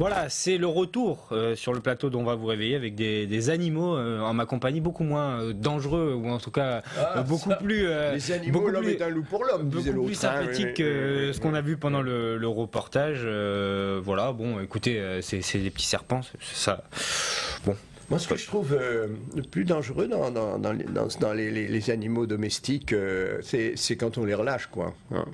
Voilà, c'est le retour sur le plateau dont on va vous réveiller avec des animaux en ma compagnie beaucoup moins dangereux ou en tout cas beaucoup plus les animaux, l'homme est un loup pour l'homme, disait beaucoup l'autre. plus sympathique que ce qu'on a vu pendant le reportage. Voilà, bon, écoutez, c'est des petits serpents, c'est ça. Bon. Moi, ce que je trouve le plus dangereux dans les animaux domestiques, c'est quand on les relâche, quoi. Hein.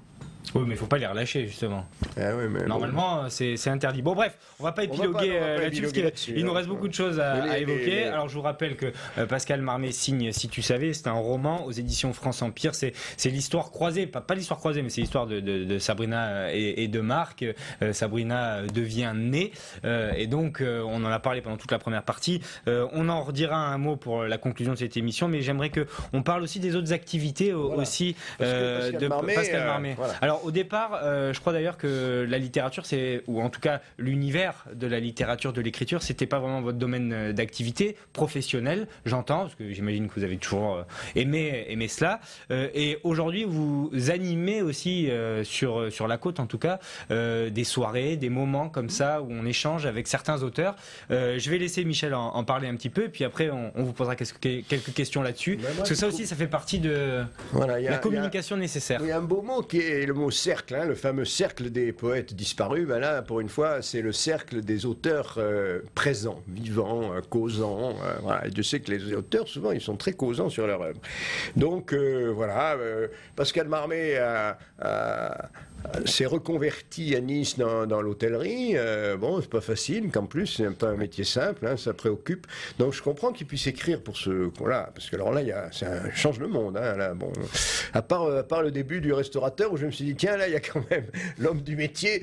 Oui, mais il ne faut pas les relâcher, justement. Ah oui, mais normalement, bon. c'est interdit. Bon, bref, on ne va pas épiloguer là-dessus, parce qu'il nous reste beaucoup de choses à évoquer. Alors, je vous rappelle que Pascal Marmé signe Si tu savais, c'est un roman aux éditions France Empire. C'est l'histoire croisée, pas l'histoire croisée, mais c'est l'histoire de Sabrina et de Marc. Sabrina devient née, et donc, on en a parlé pendant toute la première partie. On en redira un mot pour la conclusion de cette émission, mais j'aimerais qu'on parle aussi des autres activités aussi de Pascal Marmé. Voilà. Alors, au départ, je crois d'ailleurs que la littérature, ou en tout cas l'univers de la littérature, de l'écriture, c'était pas vraiment votre domaine d'activité professionnelle, j'entends, parce que j'imagine que vous avez toujours aimé cela. Et aujourd'hui, vous animez aussi sur la côte, en tout cas, des soirées, des moments comme ça où on échange avec certains auteurs. Je vais laisser Michel en parler un petit peu, et puis après, on vous posera quelques questions là-dessus, parce que ça aussi, ça fait partie de la communication nécessaire. Il y a un beau mot qui est le mot cercle, hein, le fameux cercle des poètes disparus. Ben là, pour une fois, c'est le cercle des auteurs présents, vivants, causants. Voilà. Et je sais que les auteurs, souvent, ils sont très causants sur leur œuvre. Donc, voilà, Pascal Marmé s'est reconverti à Nice dans l'hôtellerie. Bon, c'est pas facile, qu'en plus, c'est pas un métier simple, hein, ça préoccupe. Donc, je comprends qu'il puisse écrire pour ce coup-là, parce que alors là, ça change le monde. Hein, là, bon, à part le début du restaurateur, où je me suis dit, tiens, là, il y a quand même l'homme du métier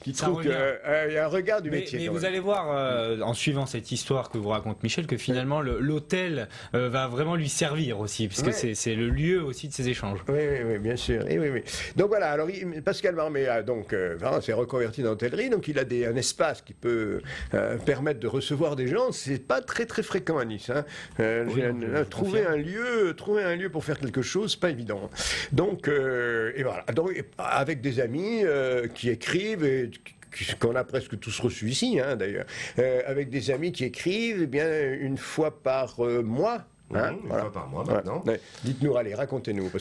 qui trouve qu'il y a un regard du métier. Mais vous allez voir, en suivant cette histoire que vous raconte Michel, que finalement, l'hôtel va vraiment lui servir aussi, puisque c'est le lieu aussi de ces échanges. Oui, bien sûr. Oui. Donc voilà, alors Pascal Marmé s'est reconverti dans l'hôtellerie, donc il a un espace qui peut permettre de recevoir des gens. C'est pas très très fréquent à Nice. Hein. Trouver un lieu pour faire quelque chose, c'est pas évident. Donc et voilà. Donc avec des amis qui écrivent et qu'on a presque tous reçus ici, hein, d'ailleurs, avec des amis qui écrivent, eh bien une fois par mois. Hein, une fois par mois maintenant. Ouais. Dites-nous, allez, racontez-nous.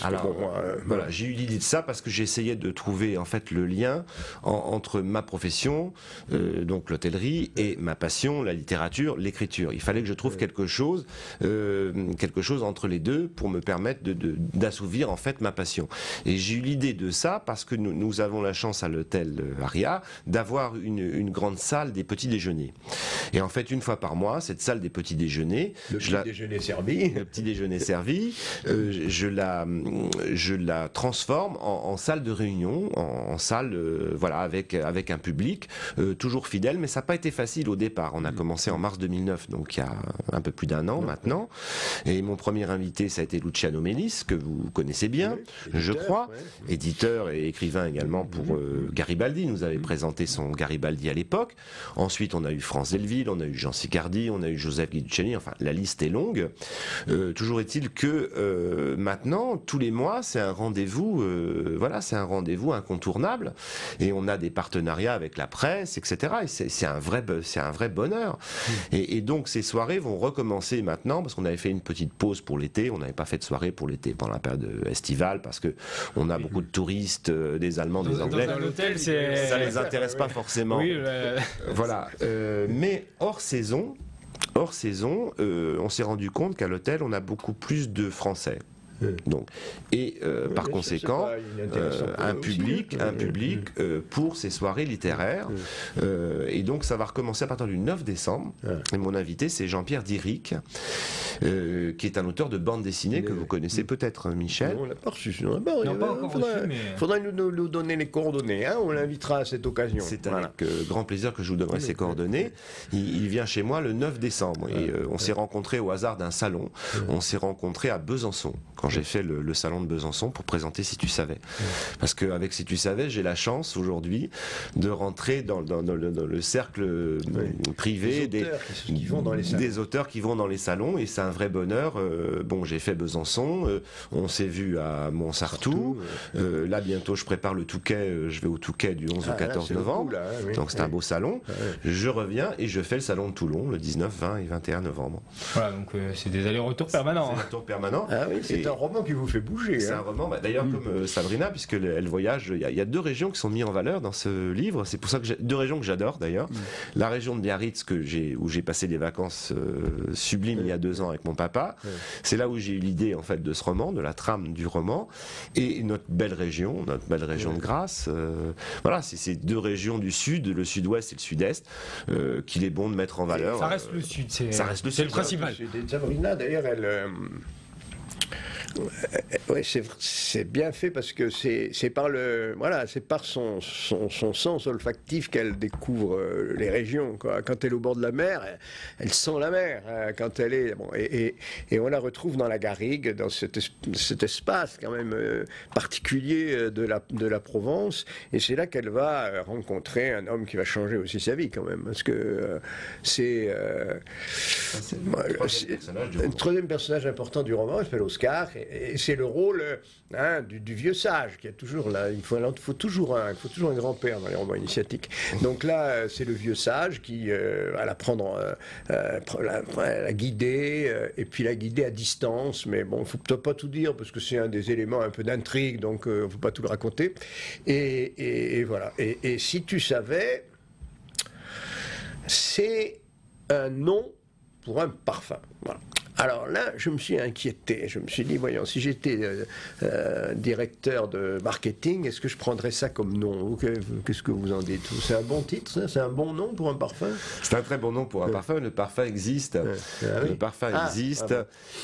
Voilà, j'ai eu l'idée de ça parce que j'essayais de trouver en fait le lien entre ma profession, donc l'hôtellerie, et ma passion, la littérature, l'écriture. Il fallait que je trouve quelque chose entre les deux pour me permettre d'assouvir en fait ma passion. Et j'ai eu l'idée de ça parce que nous avons la chance à l'hôtel Aria d'avoir une grande salle des petits déjeuners. Et en fait, une fois par mois, cette salle des petits déjeuners, le petit déjeuner servi, je la transforme en salle de réunion, en salle voilà, avec un public toujours fidèle, mais ça n'a pas été facile au départ. On a commencé en mars 2009, donc il y a un peu plus d'un an maintenant. Et mon premier invité, ça a été Luciano Melis, que vous connaissez bien, je crois, éditeur et écrivain également pour Garibaldi. Nous avait présenté son Garibaldi à l'époque. Ensuite, on a eu France Delville, on a eu Jean Sicardi, on a eu Joseph Guiducciani, enfin la liste est longue. Toujours est-il que maintenant, tous les mois, c'est un rendez-vous, c'est un rendez-vous incontournable, et on a des partenariats avec la presse, etc. Et c'est un vrai bonheur. Et donc ces soirées vont recommencer maintenant, parce qu'on avait fait une petite pause pour l'été. On n'avait pas fait de soirée pour l'été pendant la période estivale, parce que on a beaucoup de touristes, des Allemands, des Anglais. Dans l'hôtel, ça les intéresse pas forcément. Oui, voilà. Mais hors saison, on s'est rendu compte qu'à l'hôtel, on a beaucoup plus de Français. Donc, par conséquent, un public pour ces soirées littéraires. Et donc, ça va recommencer à partir du 9 décembre. Et mon invité, c'est Jean-Pierre Diric, qui est un auteur de bande dessinée que vous connaissez peut-être, Michel. Non, on l'a pas reçu. Faudrait nous donner les coordonnées. Hein, on l'invitera à cette occasion. C'est avec grand plaisir que je vous donnerai ses coordonnées. Il vient chez moi le 9 décembre. Et on s'est rencontrés au hasard d'un salon. On s'est rencontrés à Besançon. quand j'ai fait le salon de Besançon pour présenter Si tu savais. Parce qu'avec Si tu savais, j'ai la chance aujourd'hui de rentrer dans le cercle privé des auteurs qui vont dans les salons, et c'est un vrai bonheur. Bon, j'ai fait Besançon, on s'est vu à Montsartou, là bientôt je prépare le Touquet, je vais au Touquet du 11 au 14 novembre, là, donc c'est un beau salon. Je reviens et je fais le salon de Toulon le 19, 20 et 21 novembre. Voilà, donc c'est des allers-retours permanents. C'est un retour permanent. Ah oui, c'est un roman qui vous fait bouger. C'est un roman, d'ailleurs comme Sabrina, puisqu'elle voyage, il y a 2 régions qui sont mises en valeur dans ce livre, c'est pour ça que 2 régions que j'adore d'ailleurs. La région de Biarritz où j'ai passé des vacances sublimes il y a 2 ans avec mon papa, c'est là où j'ai eu l'idée en fait de ce roman, de la trame du roman, et notre belle région de Grasse. Voilà, c'est ces 2 régions du sud, le sud-ouest et le sud-est, qu'il est bon de mettre en valeur. Ça reste le sud, c'est le principal. Sabrina, d'ailleurs, oui, c'est bien fait parce que c'est par son sens olfactif qu'elle découvre les régions, quoi. Quand elle est au bord de la mer, elle sent la mer. Quand elle est et on la retrouve dans la garrigue, dans cet espace quand même particulier de la Provence. Et c'est là qu'elle va rencontrer un homme qui va changer aussi sa vie quand même, parce que c'est le 3e personnage important du roman. Il s'appelle Oscar. Et c'est le rôle du vieux sage qui est toujours là. Il faut toujours un grand-père dans les romans initiatiques. Donc là, c'est le vieux sage qui va la prendre, la guider, et puis la guider à distance. Mais bon, il ne faut peut-être pas tout dire parce que c'est un des éléments un peu d'intrigue, donc il ne faut pas tout le raconter. Et voilà. Et si tu savais, c'est un nom pour un parfum. Voilà. Alors là, je me suis inquiété. Je me suis dit, voyons, si j'étais directeur de marketing, est-ce que je prendrais ça comme nom? Qu'est-ce que vous en dites? C'est un bon titre, ça? C'est un bon nom pour un parfum? C'est un très bon nom pour un parfum. Le parfum existe. Le parfum existe.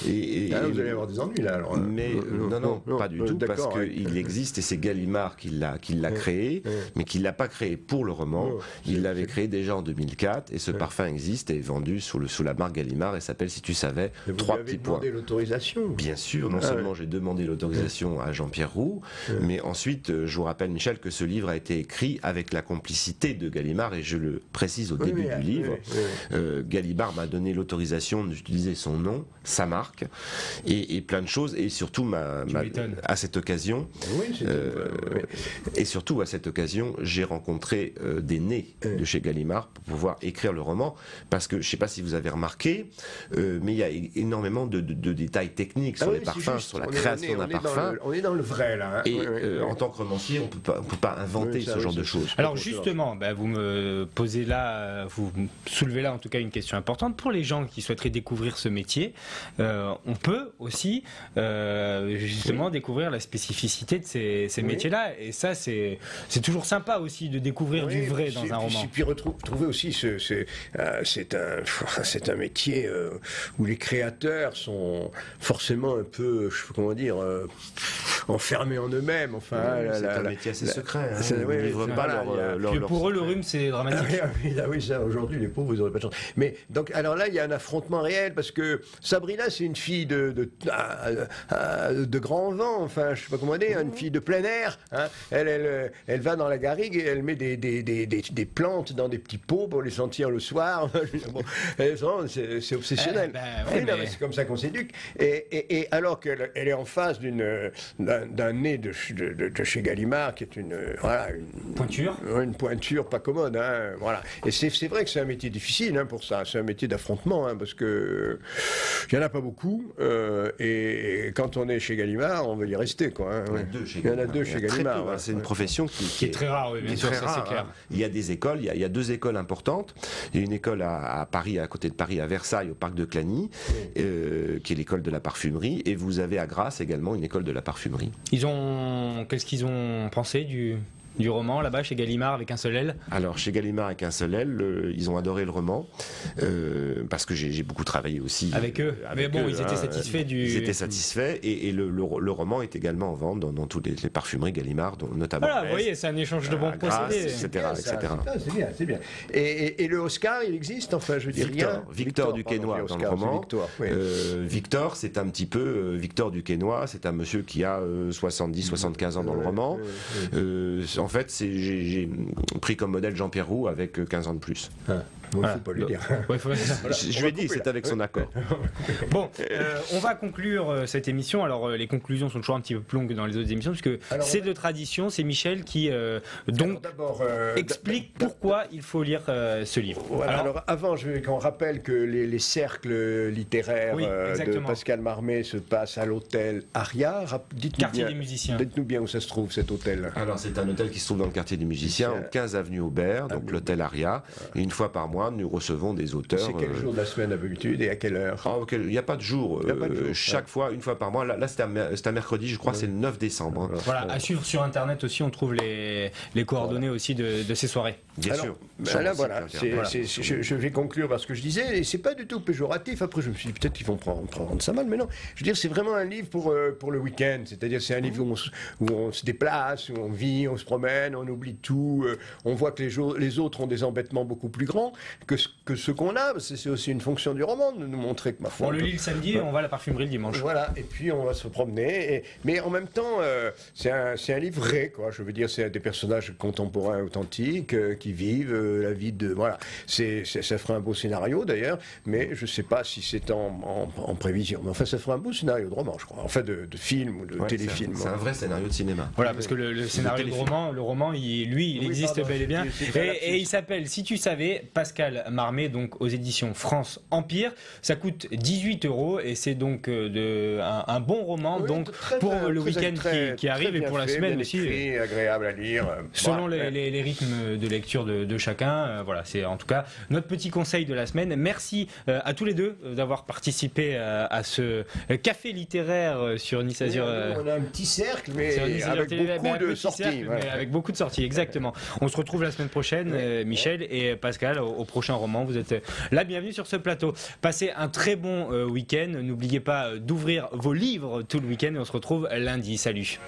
Et vous allez avoir des ennuis là. Alors, mais non, pas du tout, parce qu'il existe et c'est Gallimard qui l'a créé, mais qui ne l'a pas créé pour le roman. Il l'avait créé déjà en 2004 et ce parfum existe et est vendu sous la marque Gallimard et s'appelle Si tu savais. Vous 3 lui avez petits points. demandé l'autorisation? Bien sûr, non seulement j'ai demandé l'autorisation à Jean-Pierre Roux, mais ensuite, je vous rappelle, Michel, que ce livre a été écrit avec la complicité de Gallimard, et je le précise au début du livre. Gallimard m'a donné l'autorisation d'utiliser son nom, sa marque, et plein de choses, et surtout à cette occasion, et surtout à cette occasion, j'ai rencontré des nés de chez Gallimard pour pouvoir écrire le roman, parce que je ne sais pas si vous avez remarqué, mais il y a énormément de détails techniques sur les parfums, sur la création d'un parfum. On est dans le vrai là. Et en tant que romancier, on peut pas inventer ce genre de choses. Alors justement, vous me posez là, vous soulevez là en tout cas une question importante pour les gens qui souhaiteraient découvrir ce métier. On peut aussi justement découvrir la spécificité de ces métiers-là, et ça c'est toujours sympa aussi de découvrir du vrai dans un roman. Et puis retrouver aussi c'est un métier où les créateurs sont forcément un peu, comment dire, enfermés en eux-mêmes. Enfin, c'est un métier assez secret. Ils ne livrent pas leur pour eux, le rhume, c'est dramatique. Oui, ça, aujourd'hui, les pauvres, ils n'auraient pas de chance. Mais donc, alors là, il y a un affrontement réel parce que Sabrina, c'est une fille de grand vent. Enfin, je sais pas comment dire, une fille de plein air. Hein. Elle va dans la garrigue et elle met des plantes dans des petits pots pour les sentir le soir. Bon, c'est obsessionnel. C'est comme ça qu'on s'éduque. Et alors qu'elle est en face d'un nez de chez Gallimard qui est une pointure. Une pointure pas commode. Hein, voilà. Et c'est vrai que c'est un métier difficile pour ça. C'est un métier d'affrontement parce que il y en a pas beaucoup. Et quand on est chez Gallimard, on veut y rester. Quoi, hein, il y en a deux chez Gallimard. C'est une profession qui est très rare, bien sûr, ça c'est clair. Il y a des écoles, il y a 2 écoles importantes. Il y a une école à Paris, à côté de Paris, à Versailles, au parc de Clagny, qui est l'école de la parfumerie, et vous avez à Grasse également une école de la parfumerie. Qu'est-ce qu'ils ont pensé du roman là-bas chez Gallimard avec un seul L? Alors chez Gallimard avec un seul L, ils ont adoré le roman parce que j'ai beaucoup travaillé aussi avec eux. Mais bon, ils étaient satisfaits du. Ils étaient satisfaits et le roman est également en vente dans toutes les parfumeries Gallimard, notamment. Voilà, vous voyez, c'est un échange de bons procédés, etc. C'est bien, c'est bien. Et le Oscar, il existe, enfin, je veux dire, Victor Duquesnoy dans le roman. Victor, c'est un petit peu Victor Duquesnoy, c'est un monsieur qui a 70-75 ans dans le roman. En fait, j'ai pris comme modèle Jean-Pierre Roux avec 15 ans de plus. Il ne faut pas lui dire. Je lui ai dit, c'est avec son accord. Bon, on va conclure cette émission. Alors, les conclusions sont toujours un petit peu plus longues que dans les autres émissions, puisque c'est de tradition. C'est Michel qui explique pourquoi il faut lire ce livre. Voilà, alors avant, je veux qu'on rappelle que les cercles littéraires de Pascal Marmé se passent à l'hôtel Aria. Quartier des musiciens. Dites-nous bien où ça se trouve, cet hôtel. Alors, c'est un hôtel qui se trouve dans le quartier des musiciens, 15 avenue Aubert, donc l'hôtel Aria. Et une fois par mois, nous recevons des auteurs. C'est quel jour de la semaine d'habitude et à quelle heure? Il n'y a pas de jour. Chaque fois, une fois par mois. Là c'est un mercredi, je crois, c'est le 9 décembre. Voilà, à suivre sur Internet aussi, on trouve les coordonnées aussi de ces soirées. Bien sûr. Je vais conclure par ce que je disais, et c'est pas du tout péjoratif. Après, je me suis dit peut-être qu'ils vont prendre ça mal, mais non. Je veux dire, c'est vraiment un livre pour le week-end. C'est-à-dire, c'est un livre où on se déplace, où on vit, on se promène, on oublie tout. On voit que les autres ont des embêtements beaucoup plus grands que ce qu'on a. C'est aussi une fonction du roman de nous montrer que ma foi. On le lit le samedi, on va à la parfumerie le dimanche. Voilà, et puis on va se promener. Mais en même temps, c'est un livre vrai, quoi. Je veux dire, c'est des personnages contemporains authentiques qui vivent la vie de. Voilà. Ça ferait un beau scénario d'ailleurs, mais je ne sais pas si c'est en prévision. Mais enfin, ça ferait un beau scénario de roman, je crois. Enfin, de film ou de téléfilm. C'est un vrai scénario de cinéma. Voilà, parce que le scénario de roman, il existe bel et bien. Et il s'appelle, si tu savais, Pascal Marmé, donc aux éditions France Empire. Ça coûte 18 € et c'est donc un bon roman donc pour le week-end qui arrive et pour la semaine aussi. Agréable à lire. Selon les rythmes de lecture de chacun. Voilà, c'est en tout cas notre petit conseil de la semaine. Merci à tous les deux d'avoir participé à ce café littéraire sur Nice Azur. On a un petit cercle, mais avec beaucoup de sorties. Avec beaucoup de sorties, exactement. On se retrouve la semaine prochaine, Michel et Pascal, au prochain roman. Vous êtes la bienvenue sur ce plateau. Passez un très bon week-end. N'oubliez pas d'ouvrir vos livres tout le week-end et on se retrouve lundi. Salut.